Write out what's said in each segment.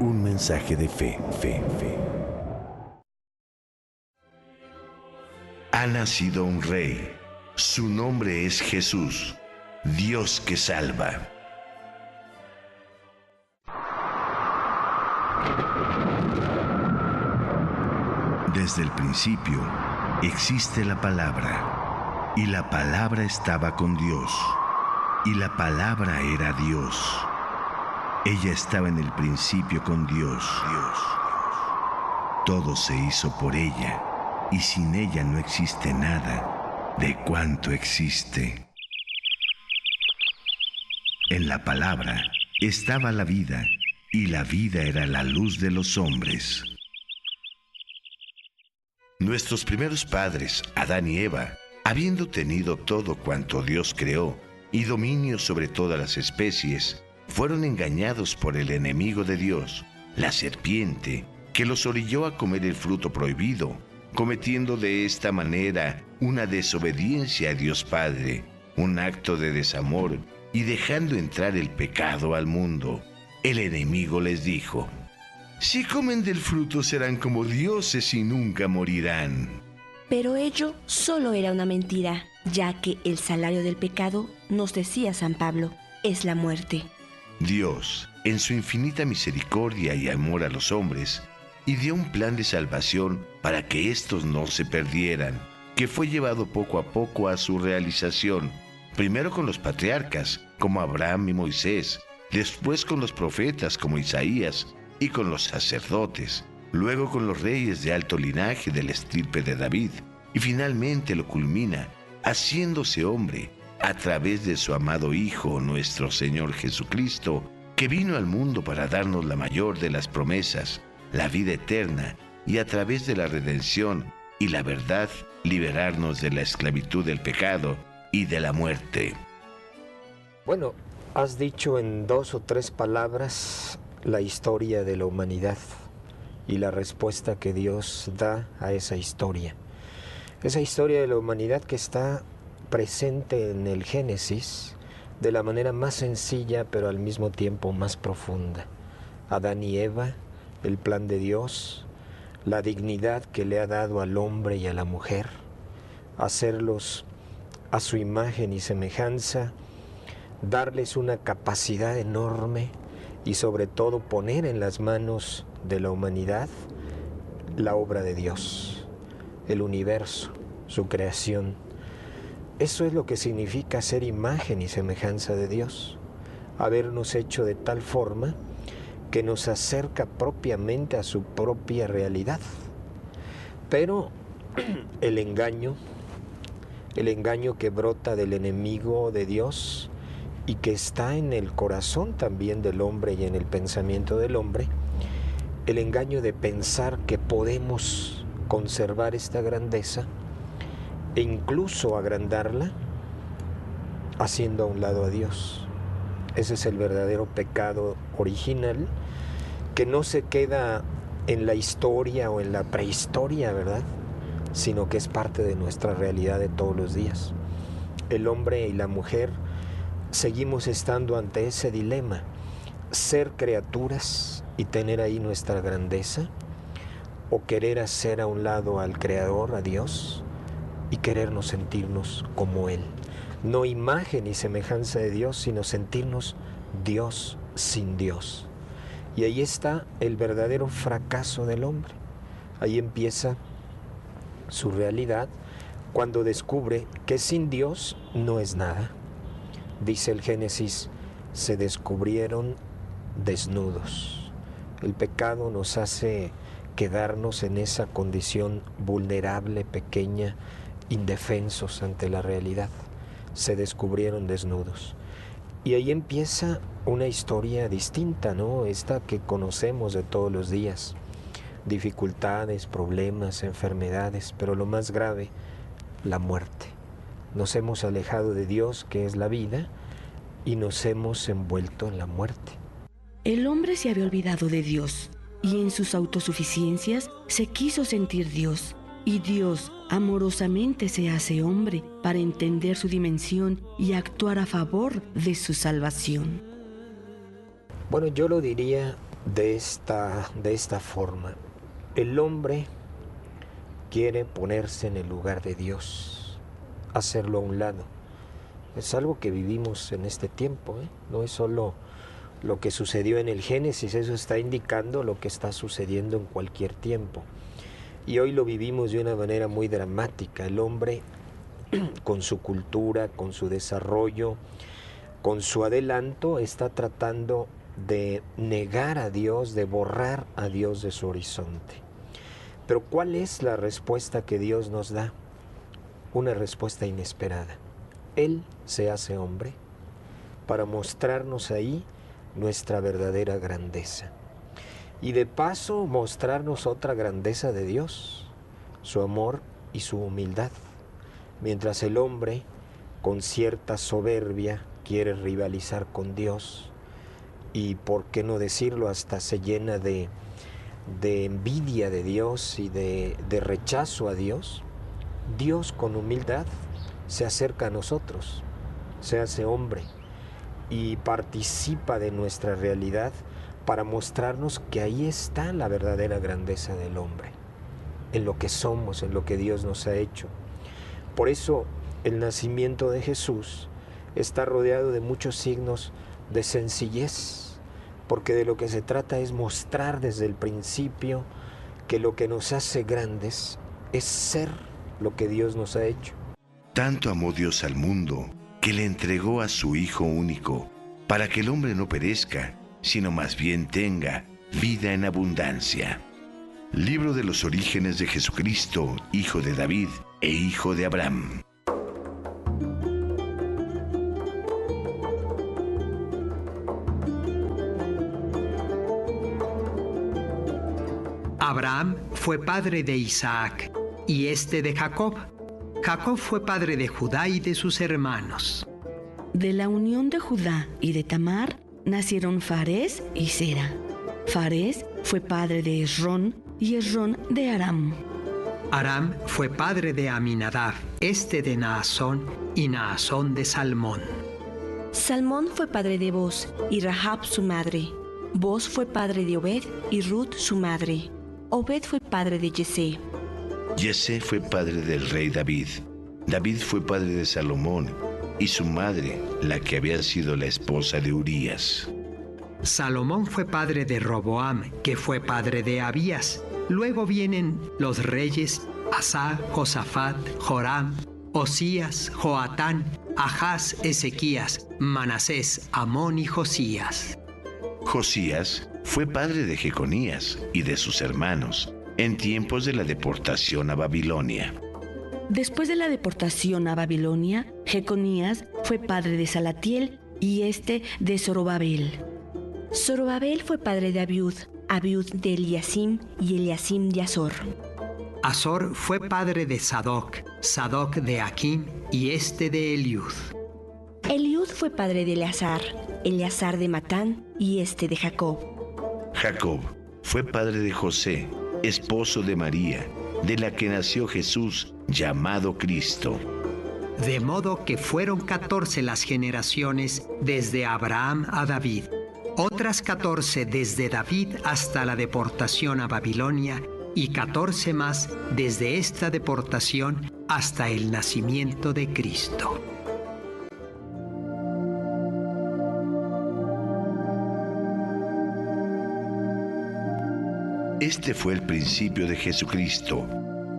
Un mensaje de fe. Ha nacido un rey. Su nombre es Jesús, Dios que salva. Desde el principio existe la palabra, y la palabra estaba con Dios, y la palabra era Dios. Ella estaba en el principio con Dios. Todo se hizo por ella, y sin ella no existe nada de cuanto existe. En la palabra estaba la vida, y la vida era la luz de los hombres. Nuestros primeros padres, Adán y Eva, habiendo tenido todo cuanto Dios creó y dominio sobre todas las especies, fueron engañados por el enemigo de Dios, la serpiente, que los orilló a comer el fruto prohibido, cometiendo de esta manera una desobediencia a Dios Padre, un acto de desamor, y dejando entrar el pecado al mundo. El enemigo les dijo: si comen del fruto serán como dioses y nunca morirán. Pero ello solo era una mentira, ya que el salario del pecado, nos decía San Pablo, es la muerte. Dios, en su infinita misericordia y amor a los hombres, ideó un plan de salvación para que éstos no se perdieran, que fue llevado poco a poco a su realización, primero con los patriarcas, como Abraham y Moisés, después con los profetas, como Isaías, y con los sacerdotes, luego con los reyes de alto linaje de la estirpe de David, y finalmente lo culmina haciéndose hombre a través de su amado Hijo, nuestro Señor Jesucristo, que vino al mundo para darnos la mayor de las promesas, la vida eterna, y a través de la redención y la verdad, liberarnos de la esclavitud del pecado y de la muerte. Bueno, has dicho en 2 o 3 palabras la historia de la humanidad y la respuesta que Dios da a esa historia. Esa historia de la humanidad que está presente en el Génesis de la manera más sencilla, pero al mismo tiempo más profunda. Adán y Eva, el plan de Dios, la dignidad que le ha dado al hombre y a la mujer, hacerlos a su imagen y semejanza, darles una capacidad enorme y sobre todo poner en las manos de la humanidad la obra de Dios, el universo, su creación. Eso es lo que significa ser imagen y semejanza de Dios, habernos hecho de tal forma que nos acerca propiamente a su propia realidad. Pero el engaño que brota del enemigo de Dios y que está en el corazón también del hombre y en el pensamiento del hombre, el engaño de pensar que podemos conservar esta grandeza e incluso agrandarla haciendo a un lado a Dios. Ese es el verdadero pecado original, que no se queda en la historia o en la prehistoria, ¿verdad?, sino que es parte de nuestra realidad de todos los días. El hombre y la mujer seguimos estando ante ese dilema: ser criaturas y tener ahí nuestra grandeza, o querer hacer a un lado al Creador, a Dios, y querernos sentirnos como Él. No imagen y semejanza de Dios, sino sentirnos Dios sin Dios. Y ahí está el verdadero fracaso del hombre. Ahí empieza su realidad cuando descubre que sin Dios no es nada. Dice el Génesis: se descubrieron desnudos. El pecado nos hace quedarnos en esa condición vulnerable, pequeña, indefensos ante la realidad. Se descubrieron desnudos. Y ahí empieza una historia distinta, ¿no? Esta que conocemos de todos los días. Dificultades, problemas, enfermedades, pero lo más grave, la muerte. Nos hemos alejado de Dios, que es la vida, y nos hemos envuelto en la muerte. El hombre se había olvidado de Dios y en sus autosuficiencias se quiso sentir Dios. Y Dios amorosamente se hace hombre para entender su dimensión y actuar a favor de su salvación. Bueno, yo lo diría de esta forma. El hombre quiere ponerse en el lugar de Dios, hacerlo a un lado. Es algo que vivimos en este tiempo, ¿eh? No es solo lo que sucedió en el Génesis, eso está indicando lo que está sucediendo en cualquier tiempo. Y hoy lo vivimos de una manera muy dramática. El hombre, con su cultura, con su desarrollo, con su adelanto, está tratando de negar a Dios, de borrar a Dios de su horizonte. Pero ¿cuál es la respuesta que Dios nos da? Una respuesta inesperada. Él se hace hombre para mostrarnos ahí nuestra verdadera grandeza. Y de paso mostrarnos otra grandeza de Dios, su amor y su humildad. Mientras el hombre, con cierta soberbia, quiere rivalizar con Dios y, por qué no decirlo, hasta se llena de envidia de Dios y de rechazo a Dios, Dios con humildad se acerca a nosotros, se hace hombre y participa de nuestra realidad para mostrarnos que ahí está la verdadera grandeza del hombre, en lo que somos, en lo que Dios nos ha hecho. Por eso el nacimiento de Jesús está rodeado de muchos signos de sencillez, porque de lo que se trata es mostrar desde el principio que lo que nos hace grandes es ser lo que Dios nos ha hecho. Tanto amó Dios al mundo, que le entregó a su Hijo único, para que el hombre no perezca, sino más bien tenga vida en abundancia. Libro de los orígenes de Jesucristo, hijo de David e hijo de Abraham. Abraham fue padre de Isaac, y este de Jacob. Jacob fue padre de Judá y de sus hermanos. De la unión de Judá y de Tamar nacieron Farés y Sera. Farés fue padre de Esrón y Esrón de Aram. Aram fue padre de Aminadab, este de Naasón y Naasón de Salmón. Salmón fue padre de Boz y Rahab su madre. Boz fue padre de Obed y Ruth su madre. Obed fue padre de Yesé. Yesé fue padre del rey David. David fue padre de Salomón y su madre, la que había sido la esposa de Urías. Salomón fue padre de Roboam, que fue padre de Abías. Luego vienen los reyes Asa, Josafat, Joram, Osías, Joatán, Ahaz, Ezequías, Manasés, Amón y Josías. Josías fue padre de Jeconías y de sus hermanos, en tiempos de la deportación a Babilonia. Después de la deportación a Babilonia, Jeconías fue padre de Salatiel y este de Zorobabel. Zorobabel fue padre de Abiud, Abiud de Eliasim y Eliasim de Azor. Azor fue padre de Sadoc, Sadoc de Aquim y este de Eliud. Eliud fue padre de Eleazar, Eleazar de Matán y este de Jacob. Jacob fue padre de José, esposo de María, de la que nació Jesús, llamado Cristo. De modo que fueron 14 las generaciones desde Abraham a David, otras 14 desde David hasta la deportación a Babilonia y 14 más desde esta deportación hasta el nacimiento de Cristo. Este fue el principio de Jesucristo.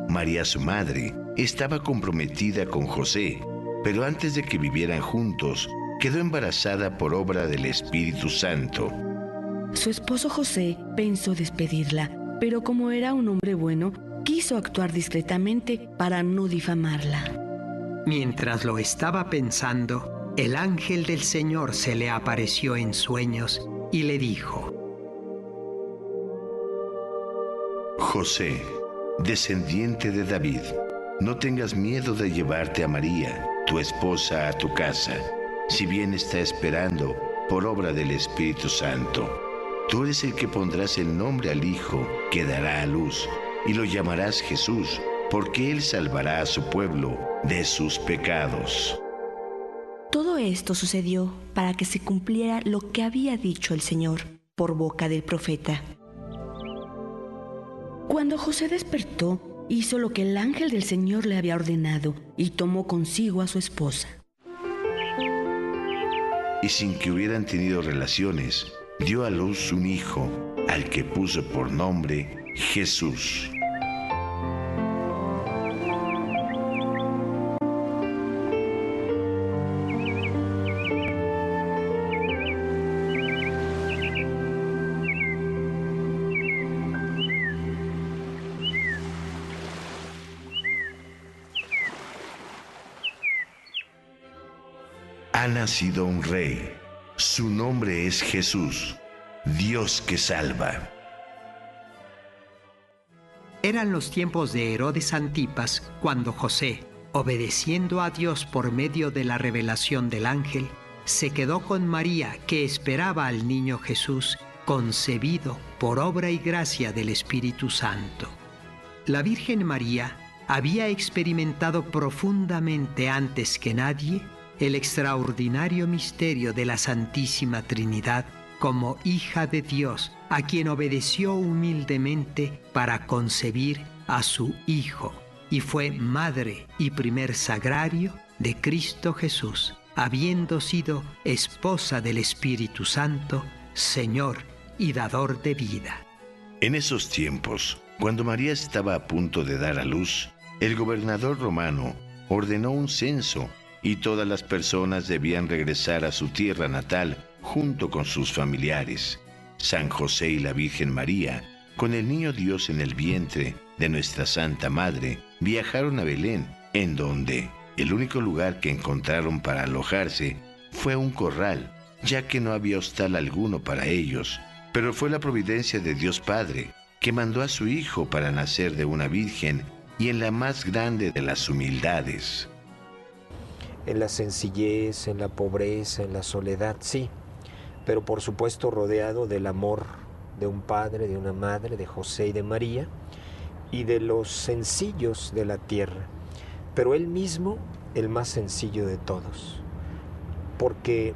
María, su madre, estaba comprometida con José, pero antes de que vivieran juntos, quedó embarazada por obra del Espíritu Santo. Su esposo José pensó despedirla, pero como era un hombre bueno, quiso actuar discretamente para no difamarla. Mientras lo estaba pensando, el ángel del Señor se le apareció en sueños y le dijo: José, descendiente de David, no tengas miedo de llevarte a María, tu esposa, a tu casa, si bien está esperando por obra del Espíritu Santo. Tú eres el que pondrás el nombre al Hijo que dará a luz, y lo llamarás Jesús, porque Él salvará a su pueblo de sus pecados. Todo esto sucedió para que se cumpliera lo que había dicho el Señor. por boca del profeta. Cuando José despertó, hizo lo que el ángel del Señor le había ordenado y tomó consigo a su esposa. Y sin que hubieran tenido relaciones, dio a luz un hijo, al que puso por nombre Jesús. Ha nacido un rey. Su nombre es Jesús, Dios que salva. Eran los tiempos de Herodes Antipas cuando José, obedeciendo a Dios por medio de la revelación del ángel, se quedó con María, que esperaba al niño Jesús, concebido por obra y gracia del Espíritu Santo. La Virgen María había experimentado profundamente antes que nadie el extraordinario misterio de la Santísima Trinidad como hija de Dios, a quien obedeció humildemente para concebir a su Hijo, y fue madre y primer sagrario de Cristo Jesús, habiendo sido esposa del Espíritu Santo, Señor y dador de vida. En esos tiempos, cuando María estaba a punto de dar a luz, el gobernador romano ordenó un censo y todas las personas debían regresar a su tierra natal junto con sus familiares. San José y la Virgen María, con el niño Dios en el vientre de nuestra Santa Madre, viajaron a Belén, en donde el único lugar que encontraron para alojarse fue un corral, ya que no había hostal alguno para ellos. Pero fue la providencia de Dios Padre, que mandó a su Hijo para nacer de una virgen y en la más grande de las humildades. En la sencillez, en la pobreza, en la soledad, sí, pero por supuesto rodeado del amor de un padre, de una madre, de José y de María, y de los sencillos de la tierra, pero él mismo el más sencillo de todos, porque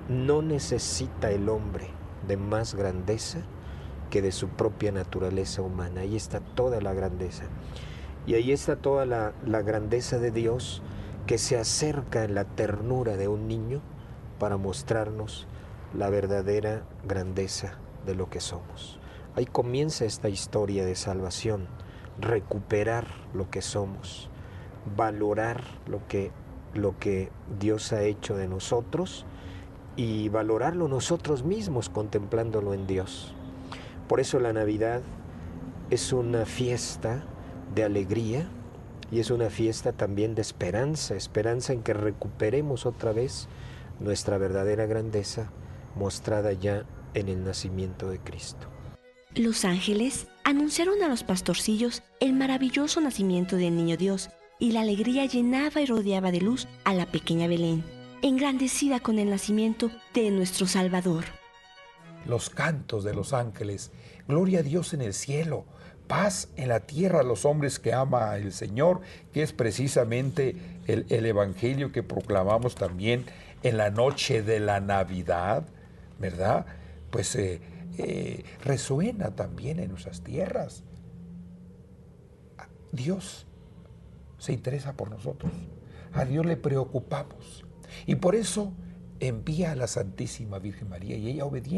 no necesita el hombre de más grandeza que de su propia naturaleza humana. Ahí está toda la grandeza, y ahí está toda la grandeza de Dios, que se acerca en la ternura de un niño para mostrarnos la verdadera grandeza de lo que somos. Ahí comienza esta historia de salvación, recuperar lo que somos, valorar lo que Dios ha hecho de nosotros y valorarlo nosotros mismos contemplándolo en Dios. Por eso la Navidad es una fiesta de alegría, y es una fiesta también de esperanza, esperanza en que recuperemos otra vez nuestra verdadera grandeza mostrada ya en el nacimiento de Cristo. Los ángeles anunciaron a los pastorcillos el maravilloso nacimiento del niño Dios, y la alegría llenaba y rodeaba de luz a la pequeña Belén, engrandecida con el nacimiento de nuestro Salvador. Los cantos de los ángeles, gloria a Dios en el cielo, paz en la tierra a los hombres que ama el Señor, que es precisamente el evangelio que proclamamos también en la noche de la Navidad, ¿verdad? Pues resuena también en nuestras tierras. Dios se interesa por nosotros, a Dios le preocupamos, y por eso envía a la Santísima Virgen María, y ella obediente.